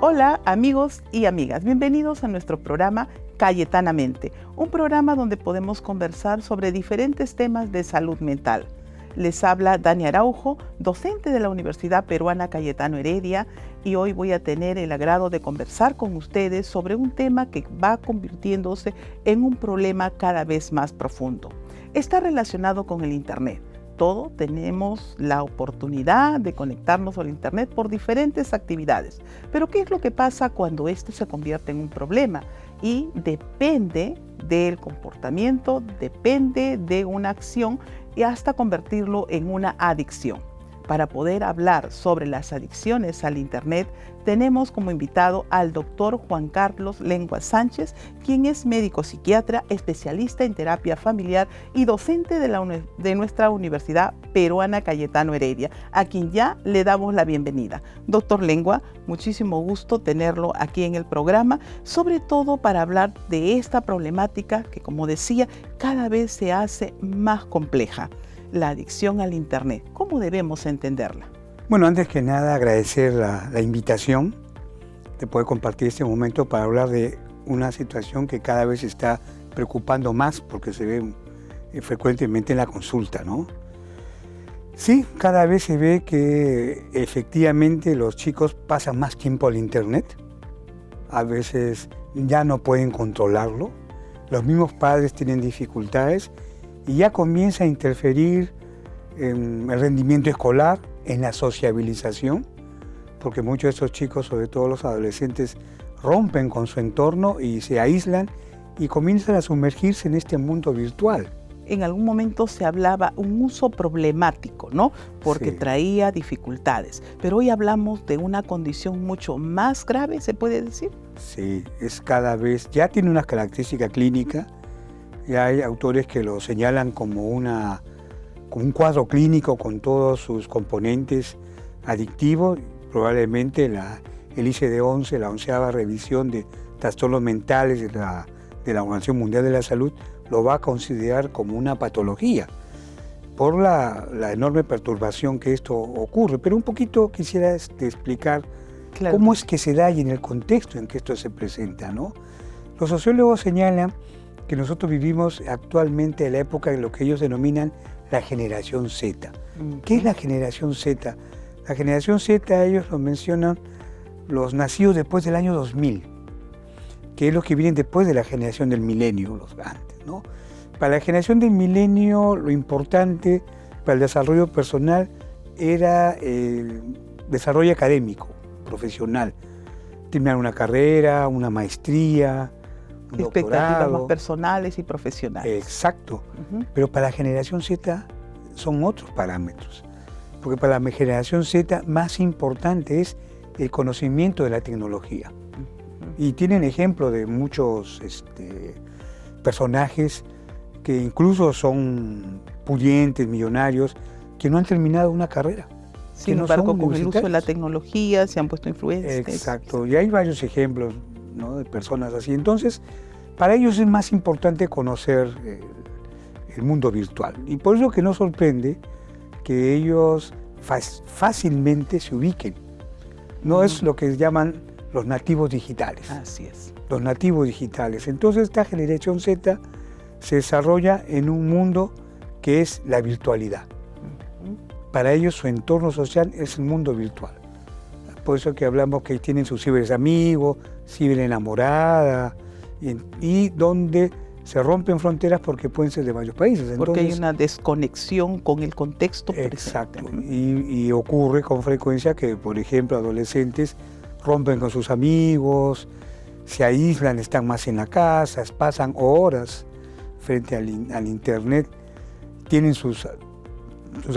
Hola amigos y amigas, bienvenidos a nuestro programa Cayetanamente, un programa donde podemos conversar sobre diferentes temas de salud mental. Les habla Dani Araujo, docente de la Universidad Peruana Cayetano Heredia, y hoy voy a tener el agrado de conversar con ustedes sobre un tema que va convirtiéndose en un problema cada vez más profundo. Está relacionado con el Internet. Todos tenemos la oportunidad de conectarnos al Internet por diferentes actividades. Pero ¿qué es lo que pasa cuando esto se convierte en un problema? Y depende del comportamiento, depende de una acción y hasta convertirlo en una adicción. Para poder hablar sobre las adicciones al Internet, tenemos como invitado al doctor Juan Carlos Lengua Sánchez, quien es médico psiquiatra, especialista en terapia familiar y docente de nuestra Universidad Peruana Cayetano Heredia, a quien ya le damos la bienvenida. Doctor Lengua, muchísimo gusto tenerlo aquí en el programa, sobre todo para hablar de esta problemática que, como decía, cada vez se hace más compleja. La adicción al Internet. ¿Cómo debemos entenderla? Bueno, antes que nada agradecer la invitación de poder compartir este momento para hablar de una situación que cada vez está preocupando más porque se ve frecuentemente en la consulta, ¿no? Sí, cada vez se ve que efectivamente los chicos pasan más tiempo al Internet. A veces ya no pueden controlarlo. Los mismos padres tienen dificultades y ya comienza a interferir en el rendimiento escolar, en la sociabilización, porque muchos de estos chicos, sobre todo los adolescentes, rompen con su entorno y se aíslan y comienzan a sumergirse en este mundo virtual. En algún momento se hablaba un uso problemático, ¿no? Porque sí, traía dificultades. Pero hoy hablamos de una condición mucho más grave, ¿se puede decir? Sí, es cada vez, ya tiene una característica clínica. Ya hay autores que lo señalan como un cuadro clínico con todos sus componentes adictivos. Probablemente el ICD-11, la 11ª revisión de trastornos mentales de la Organización Mundial de la Salud, lo va a considerar como una patología por la enorme perturbación que esto ocurre. Pero un poquito quisiera explicar cómo es que se da y en el contexto en que esto se presenta, ¿no? Los sociólogos señalan que nosotros vivimos actualmente en la época de lo que ellos denominan la generación Z. ¿Qué es la generación Z? La generación Z, ellos lo mencionan, los nacidos después del año 2000, que es los que vienen después de la generación del milenio, los antes, ¿no? Para la generación del milenio, lo importante para el desarrollo personal era el desarrollo académico, profesional. Terminar una carrera, una maestría, expectativas más personales y profesionales. Exacto. Pero para la generación Z son otros parámetros. Porque para la generación Z más importante es el conocimiento de la tecnología. Y tienen ejemplo de muchos personajes que incluso son pudientes, millonarios, que no han terminado una carrera. Sin embargo, con el uso de la tecnología se han puesto influencers. Exacto. Y hay varios ejemplos, ¿no?, de personas así. Entonces, para ellos es más importante conocer el mundo virtual. Y por eso que no sorprende que ellos fácilmente se ubiquen. No es lo que llaman los nativos digitales. Así es. Los nativos digitales. Entonces, esta generación Z se desarrolla en un mundo que es la virtualidad. Para ellos su entorno social es el mundo virtual. Por eso que hablamos que tienen sus ciberamigos, ciberenamorada, y donde se rompen fronteras porque pueden ser de varios países. Entonces, porque hay una desconexión con el contexto presente. Exacto. Y ocurre con frecuencia que, por ejemplo, adolescentes rompen con sus amigos, se aíslan, están más en la casa, pasan horas frente al Internet, tienen sus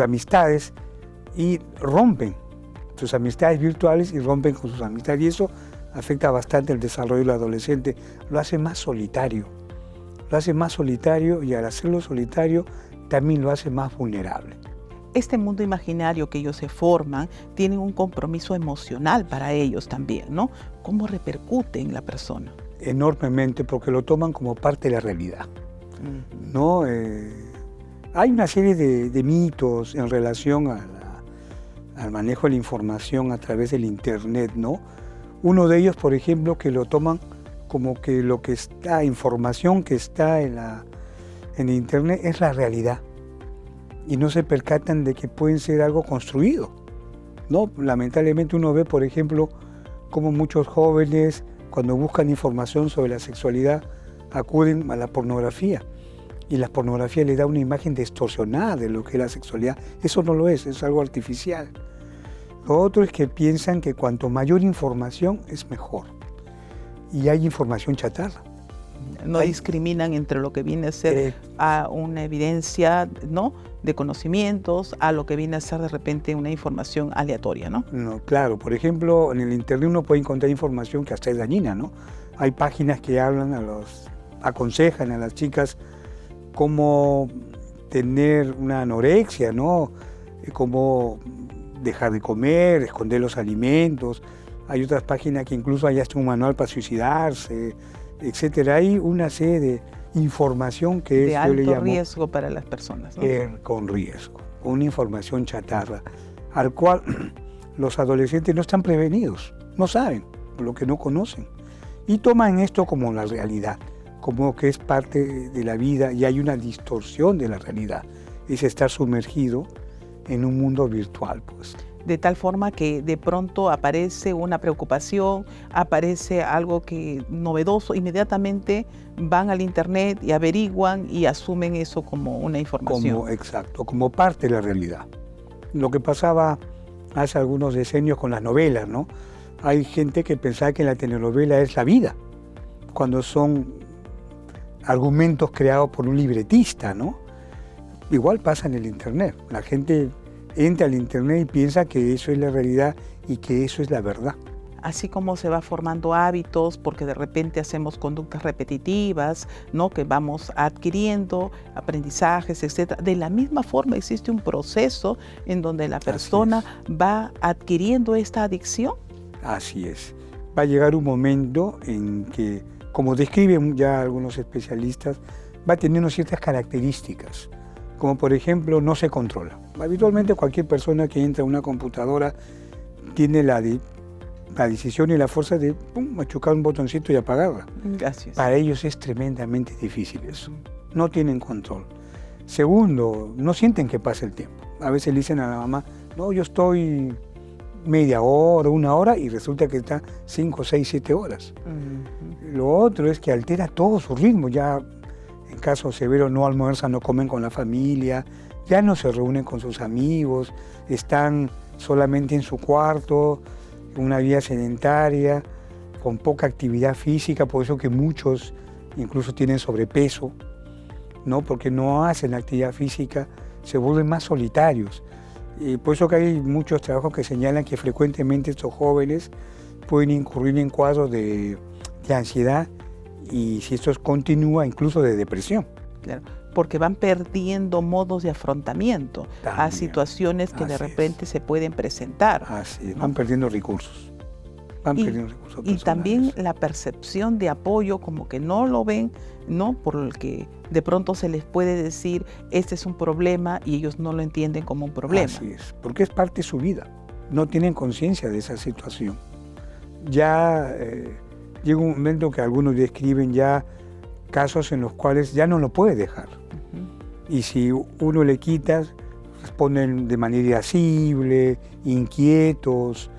amistades y rompen sus amistades virtuales y rompen con sus amistades. Y eso afecta bastante el desarrollo del adolescente, lo hace más solitario. Lo hace más solitario y al hacerlo solitario también lo hace más vulnerable. Este mundo imaginario que ellos se forman tiene un compromiso emocional para ellos también, ¿no? ¿Cómo repercute en la persona? Enormemente, porque lo toman como parte de la realidad, ¿no? Hay una serie de mitos en relación al manejo de la información a través del Internet, ¿no? Uno de ellos, por ejemplo, que lo toman como que lo que está, información que está en Internet es la realidad. Y no se percatan de que pueden ser algo construido, ¿no? Lamentablemente uno ve, por ejemplo, cómo muchos jóvenes, cuando buscan información sobre la sexualidad, acuden a la pornografía. Y la pornografía le da una imagen distorsionada de lo que es la sexualidad. Eso no lo es algo artificial. Lo otro es que piensan que cuanto mayor información es mejor. Y hay información chatarra. No discriminan entre lo que viene a ser a una evidencia, ¿no?, de conocimientos, a lo que viene a ser de repente una información aleatoria, ¿no? No, claro. Por ejemplo, en el Internet uno puede encontrar información que hasta es dañina, ¿no? Hay páginas que aconsejan a las chicas cómo tener una anorexia, ¿no? Cómo dejar de comer, esconder los alimentos. Hay otras páginas que incluso hay hasta un manual para suicidarse, etcétera. Hay una serie de información que de alto riesgo para las personas, ¿no? Con riesgo, una información chatarra, al cual los adolescentes no están prevenidos, no saben lo que no conocen y toman esto como la realidad, como que es parte de la vida y hay una distorsión de la realidad, es estar sumergido en un mundo virtual, pues. De tal forma que de pronto aparece una preocupación, aparece algo novedoso, inmediatamente van al Internet y averiguan y asumen eso como una información. Exacto, como parte de la realidad. Lo que pasaba hace algunos decenios con las novelas, ¿no? Hay gente que pensaba que la telenovela es la vida, cuando son argumentos creados por un libretista, ¿no? Igual pasa en el Internet. La gente entra al Internet y piensa que eso es la realidad y que eso es la verdad. Así como se va formando hábitos, porque de repente hacemos conductas repetitivas, ¿no?, que vamos adquiriendo aprendizajes, etc. De la misma forma existe un proceso en donde la persona va adquiriendo esta adicción. Así es. Va a llegar un momento en que, como describen ya algunos especialistas, va teniendo ciertas características, como por ejemplo no se controla. Habitualmente cualquier persona que entra a una computadora tiene la decisión y la fuerza de machucar un botoncito y apagarla. Gracias. Para ellos es tremendamente difícil eso. No tienen control. Segundo, no sienten que pase el tiempo. A veces le dicen a la mamá, no, yo estoy media hora, una hora, y resulta que está 5, 6, 7 horas. Lo otro es que altera todo su ritmo. Ya en caso severo no almuerzan, no comen con la familia, ya no se reúnen con sus amigos, están solamente en su cuarto, una vida sedentaria, con poca actividad física, por eso que muchos incluso tienen sobrepeso, ¿no? Porque no hacen actividad física, se vuelven más solitarios. Y por eso que hay muchos trabajos que señalan que frecuentemente estos jóvenes pueden incurrir en cuadros de ansiedad y si esto continúa, incluso de depresión. Claro, porque van perdiendo modos de afrontamiento a situaciones que de repente se pueden presentar. Así es, van perdiendo recursos. Y también la percepción de apoyo, como que no lo ven, ¿no? Por el que de pronto se les puede decir, este es un problema, y ellos no lo entienden como un problema. Así es, porque es parte de su vida. No tienen conciencia de esa situación. Ya llega un momento que algunos describen ya casos en los cuales ya no lo puede dejar. Y si uno le quita, responden de manera irascible, inquietos.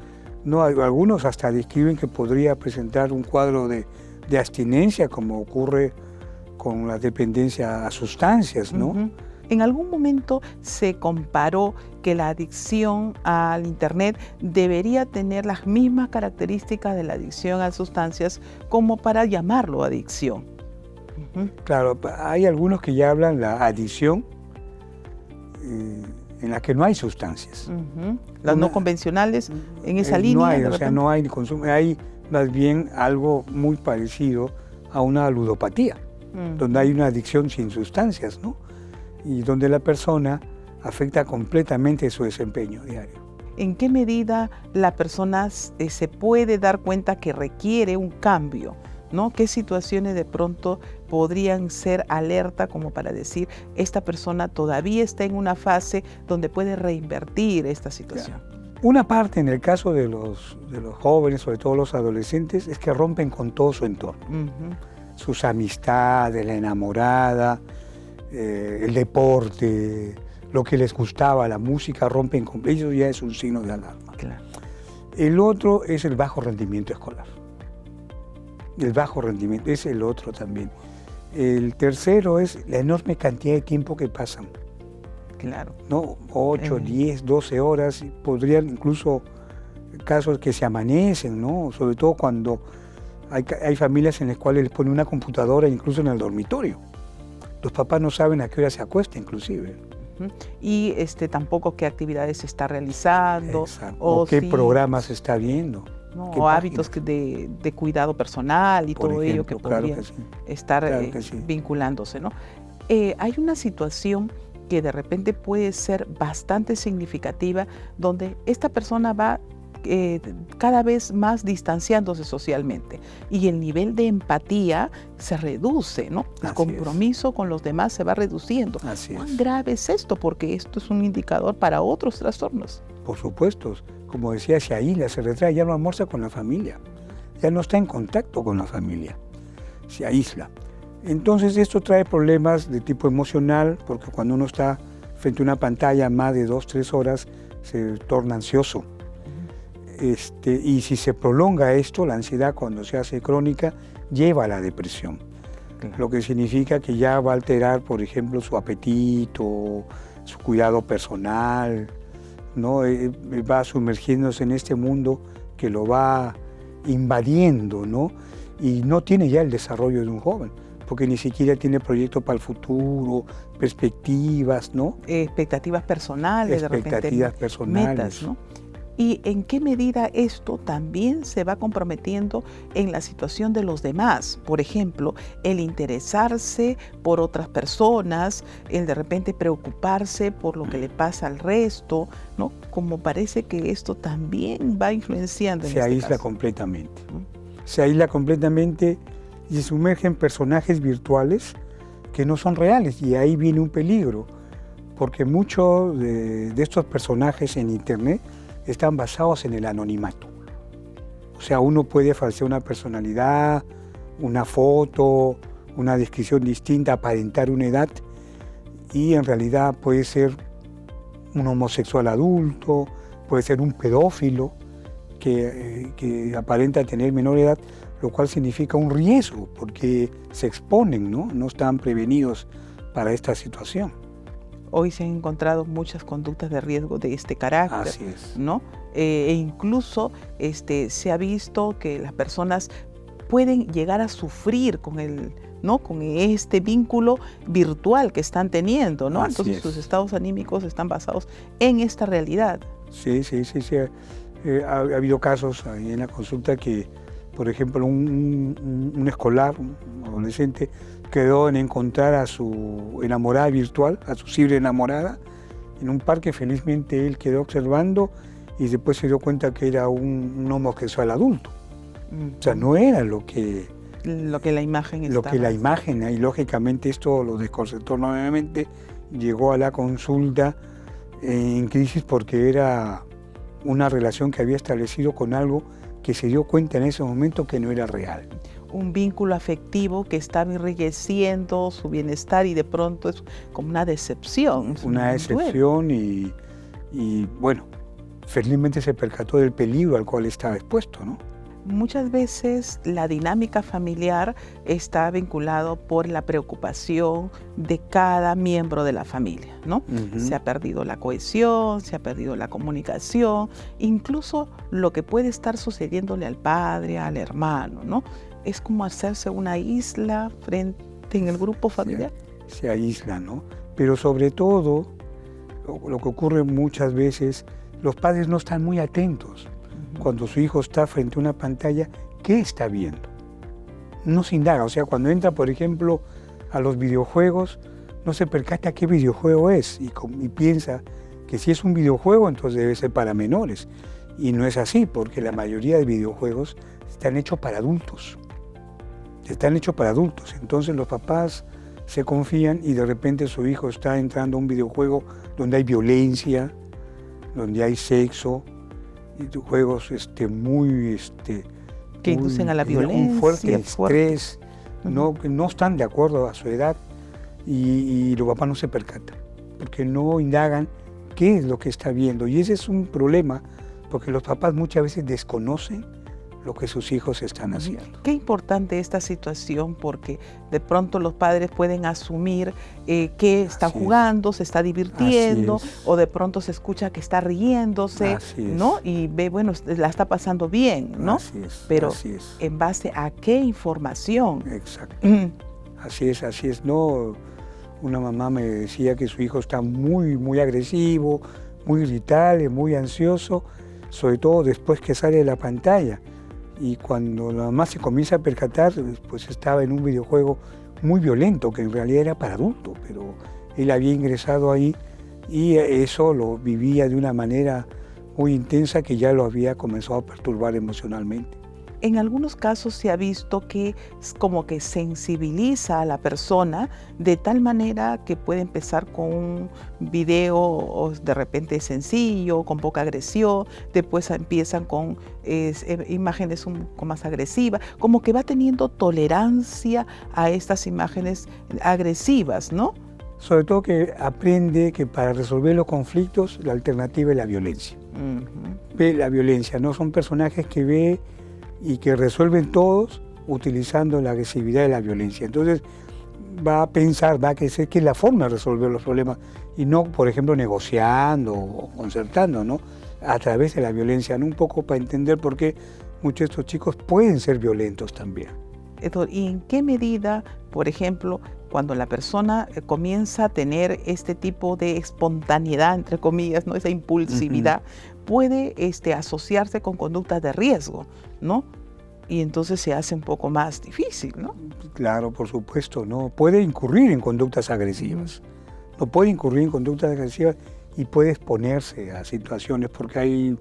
No, algunos hasta describen que podría presentar un cuadro de abstinencia, como ocurre con la dependencia a sustancias, ¿no? ¿En algún momento se comparó que la adicción al Internet debería tener las mismas características de la adicción a sustancias como para llamarlo adicción? Claro, hay algunos que ya hablan la adicción en la que no hay sustancias. Las no convencionales en esa línea. No hay, o sea, no hay consumo, hay más bien algo muy parecido a una ludopatía, donde hay una adicción sin sustancias, ¿no? Y donde la persona afecta completamente su desempeño diario. ¿En qué medida la persona se puede dar cuenta que requiere un cambio, ¿no? ¿Qué situaciones de pronto podrían ser alerta como para decir, esta persona todavía está en una fase donde puede reinvertir esta situación? Una parte en el caso de los jóvenes, sobre todo los adolescentes, es que rompen con todo su entorno. Sus amistades, la enamorada, el deporte, lo que les gustaba, la música, rompen con ellos, ya es un signo de alarma. Claro. El otro es el bajo rendimiento escolar. El bajo rendimiento es el otro también. El tercero es la enorme cantidad de tiempo que pasan. Claro. ¿No? 8, 10, 12 horas, podrían incluso casos que se amanecen, ¿no? Sobre todo cuando hay familias en las cuales les ponen una computadora incluso en el dormitorio. Los papás no saben a qué hora se acuesta inclusive. Y tampoco qué actividades se está realizando. Exacto. O qué programas se está viendo. ¿No? O hábitos de cuidado personal y por todo ejemplo, ello que podría estar vinculándose, ¿no? Hay una situación que de repente puede ser bastante significativa, donde esta persona va cada vez más distanciándose socialmente y el nivel de empatía se reduce, ¿no? El compromiso con los demás se va reduciendo. ¿Cuán grave es esto? Porque esto es un indicador para otros trastornos. Por supuesto, como decía, se aísla, se retrae, ya no almuerza con la familia, ya no está en contacto con la familia, se aísla. Entonces esto trae problemas de tipo emocional, porque cuando uno está frente a una pantalla más de 2, 3 horas, se torna ansioso. Y si se prolonga esto, la ansiedad cuando se hace crónica, lleva a la depresión. Claro. Lo que significa que ya va a alterar, por ejemplo, su apetito, su cuidado personal, ¿no? Va sumergiéndose en este mundo que lo va invadiendo, ¿no? Y no tiene ya el desarrollo de un joven, porque ni siquiera tiene proyectos para el futuro, perspectivas, ¿no? Expectativas personales, expectativas personales. Metas, ¿no? ¿Y en qué medida esto también se va comprometiendo en la situación de los demás? Por ejemplo, el interesarse por otras personas, el de repente preocuparse por lo que le pasa al resto, ¿no? Como parece que esto también va influenciando en Se aísla completamente. Se aísla completamente y se sumerge en personajes virtuales que no son reales, y ahí viene un peligro, porque muchos de estos personajes en Internet están basados en el anonimato. O sea, uno puede falsear una personalidad, una foto, una descripción distinta, aparentar una edad, y en realidad puede ser un homosexual adulto, puede ser un pedófilo que aparenta tener menor edad, lo cual significa un riesgo, porque se exponen, ¿no? No están prevenidos para esta situación. Hoy se han encontrado muchas conductas de riesgo de este carácter. Así es. ¿No? E incluso se ha visto que las personas pueden llegar a sufrir con este vínculo virtual que están teniendo, ¿no? Entonces sus estados anímicos están basados en esta realidad. Sí. Ha habido casos ahí en la consulta que, por ejemplo, un escolar, un adolescente, quedó en encontrar a su enamorada virtual, a su ciberenamorada, en un parque. Felizmente él quedó observando y después se dio cuenta que era un homosexual adulto. O sea, no era lo que la imagen estaba. Lo que la imagen, y lógicamente esto lo desconcertó nuevamente, llegó a la consulta en crisis porque era una relación que había establecido con algo que se dio cuenta en ese momento que no era real. Un vínculo afectivo que estaba enriqueciendo su bienestar y de pronto es como una decepción. Una decepción y bueno, felizmente se percató del peligro al cual estaba expuesto, ¿no? Muchas veces la dinámica familiar está vinculado por la preocupación de cada miembro de la familia, ¿no? Se ha perdido la cohesión, se ha perdido la comunicación, incluso lo que puede estar sucediéndole al padre, al hermano, ¿no? Es como hacerse una isla frente en el grupo familiar. Se aísla, ¿no? Pero sobre todo, lo que ocurre muchas veces, los padres no están muy atentos. Cuando su hijo está frente a una pantalla, ¿qué está viendo? No se indaga, o sea, cuando entra, por ejemplo, a los videojuegos, no se percata qué videojuego es y piensa que si es un videojuego, entonces debe ser para menores. Y no es así, porque la mayoría de videojuegos están hechos para adultos. Entonces los papás se confían y de repente su hijo está entrando a un videojuego donde hay violencia, donde hay sexo, juegos muy... que inducen a la violencia. Un fuerte estrés, que no están de acuerdo a su edad y los papás no se percatan, porque no indagan qué es lo que está viendo. Y ese es un problema, porque los papás muchas veces desconocen lo que sus hijos están haciendo. Qué importante esta situación, porque de pronto los padres pueden asumir que está jugando, se está divirtiendo, o de pronto se escucha que está riéndose, ¿no? Y ve, bueno, la está pasando bien, ¿no? Así es. Pero ¿en base a qué información? Exacto. Así es. No, una mamá me decía que su hijo está muy agresivo, muy irritable, muy ansioso, sobre todo después que sale de la pantalla. Y cuando la mamá se comienza a percatar, pues estaba en un videojuego muy violento, que en realidad era para adultos, pero él había ingresado ahí y eso lo vivía de una manera muy intensa que ya lo había comenzado a perturbar emocionalmente. En algunos casos se ha visto que es como que sensibiliza a la persona de tal manera que puede empezar con un video de repente sencillo, con poca agresión, después empiezan con imágenes un poco más agresivas, como que va teniendo tolerancia a estas imágenes agresivas, ¿no? Sobre todo que aprende que para resolver los conflictos la alternativa es la violencia. Ve la violencia, no son personajes que ve y que resuelven todos utilizando la agresividad y la violencia. Entonces va a pensar, va a creer que es la forma de resolver los problemas y no, por ejemplo, negociando o concertando, ¿no? A través de la violencia, ¿no? Un poco para entender por qué muchos de estos chicos pueden ser violentos también. ¿Y en qué medida, por ejemplo, cuando la persona comienza a tener este tipo de espontaneidad, entre comillas, ¿no? Esa impulsividad, puede asociarse con conductas de riesgo, ¿no? Y entonces se hace un poco más difícil, ¿no? Claro, por supuesto, ¿no? Puede incurrir en conductas agresivas. No puede incurrir en conductas agresivas y puede exponerse a situaciones porque hay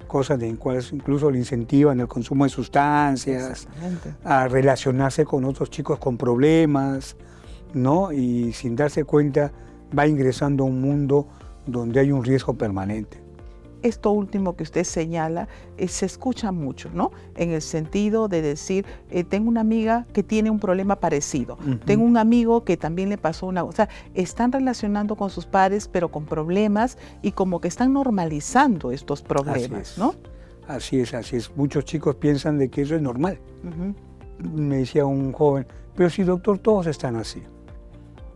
cosas en cuales incluso le incentivan el consumo de sustancias, a relacionarse con otros chicos con problemas, ¿no? Y sin darse cuenta va ingresando a un mundo donde hay un riesgo permanente. Esto último que usted señala se escucha mucho, ¿no? En el sentido de decir, tengo una amiga que tiene un problema parecido, tengo un amigo que también le pasó una... O sea, están relacionando con sus padres, pero con problemas y como que están normalizando estos problemas, ¿no? Así es. Muchos chicos piensan de que eso es normal. Me decía un joven, pero sí, doctor, todos están así.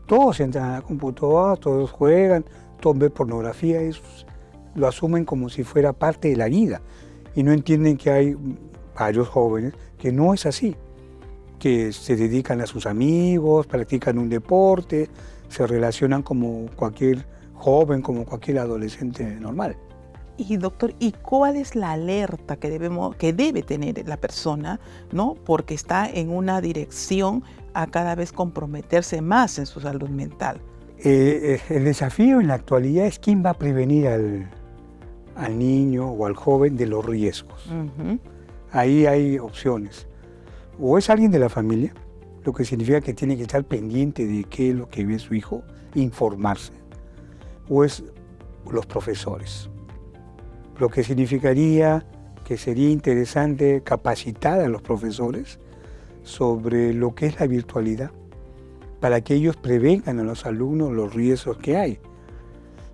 Todos entran a la computadora, todos juegan, todos ven pornografía, lo asumen como si fuera parte de la vida y no entienden que hay varios jóvenes que no es así, que se dedican a sus amigos, practican un deporte, se relacionan como cualquier joven, como cualquier adolescente normal. Y doctor, ¿y cuál es la alerta que debe tener la persona, ¿no? Porque está en una dirección a cada vez comprometerse más en su salud mental? El desafío en la actualidad es quién va a prevenir al niño o al joven de los riesgos. Ahí hay opciones. O es alguien de la familia, lo que significa que tiene que estar pendiente de qué es lo que ve su hijo, informarse. O es los profesores, lo que significaría que sería interesante capacitar a los profesores sobre lo que es la virtualidad, para que ellos prevengan a los alumnos los riesgos que hay.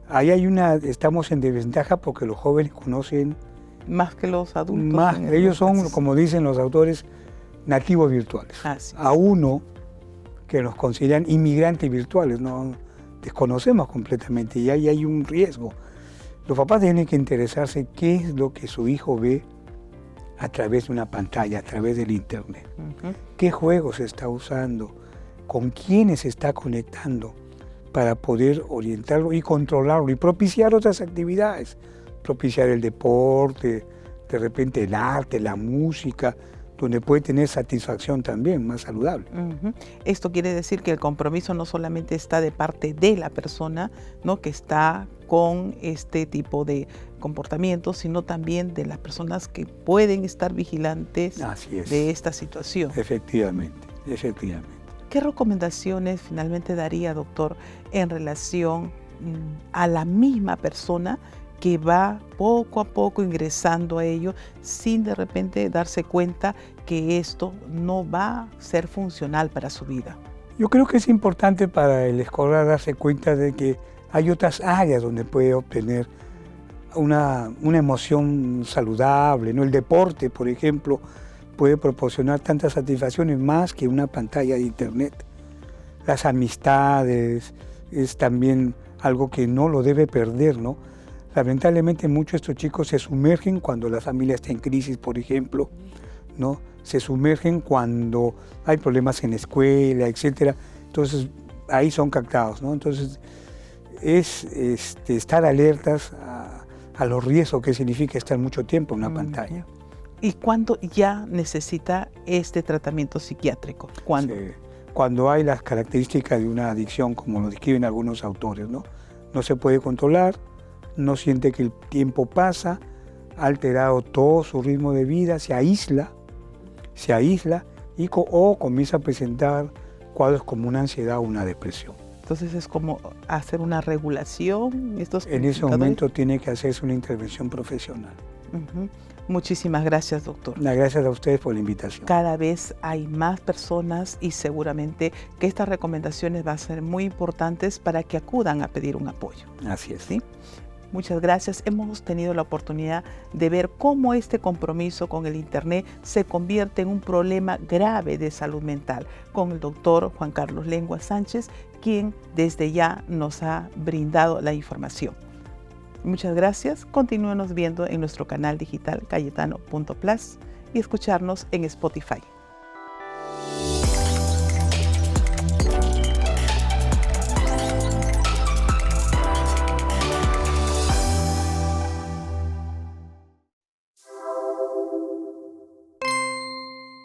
Ahí estamos en desventaja porque los jóvenes conocen más que los adultos. Ellos son, como dicen los autores, nativos virtuales. A uno que nos consideran inmigrantes virtuales, no desconocemos completamente y ahí hay un riesgo. Los papás tienen que interesarse qué es lo que su hijo ve a través de una pantalla, a través del internet. ¿Qué juegos está usando? ¿Con quiénes se está conectando? Para poder orientarlo y controlarlo y propiciar otras actividades, propiciar el deporte, de repente el arte, la música, donde puede tener satisfacción también, más saludable. Esto quiere decir que el compromiso no solamente está de parte de la persona, ¿no?, que está con este tipo de comportamientos, sino también de las personas que pueden estar vigilantes de esta situación. Efectivamente. ¿Qué recomendaciones finalmente daría, doctor, en relación a la misma persona que va poco a poco ingresando a ello sin de repente darse cuenta que esto no va a ser funcional para su vida? Yo creo que es importante para el escolar darse cuenta de que hay otras áreas donde puede obtener una emoción saludable, ¿no? El deporte, por ejemplo, puede proporcionar tantas satisfacciones más que una pantalla de internet. Las amistades es también algo que no lo debe perder, ¿no? Lamentablemente muchos de estos chicos se sumergen cuando la familia está en crisis, por ejemplo, ¿no? Se sumergen cuando hay problemas en la escuela, etcétera. Entonces ahí son captados, ¿no? Entonces es estar alertas a los riesgos que significa estar mucho tiempo en una pantalla. ¿Y cuándo ya necesita este tratamiento psiquiátrico? ¿Cuándo? Sí. Cuando hay las características de una adicción, como lo describen algunos autores, ¿no? No se puede controlar, no siente que el tiempo pasa, ha alterado todo su ritmo de vida, se aísla o comienza a presentar cuadros como una ansiedad o una depresión. Entonces es como hacer una regulación. En ese momento tiene que hacerse una intervención profesional. Muchísimas gracias, doctor. Gracias a ustedes por la invitación. Cada vez hay más personas y seguramente que estas recomendaciones van a ser muy importantes para que acudan a pedir un apoyo. Así es. ¿Sí? Muchas gracias. Hemos tenido la oportunidad de ver cómo este compromiso con el Internet se convierte en un problema grave de salud mental con el doctor Juan Carlos Lengua Sánchez, quien desde ya nos ha brindado la información. Muchas gracias. Continúenos viendo en nuestro canal digital cayetano.plus y escucharnos en Spotify.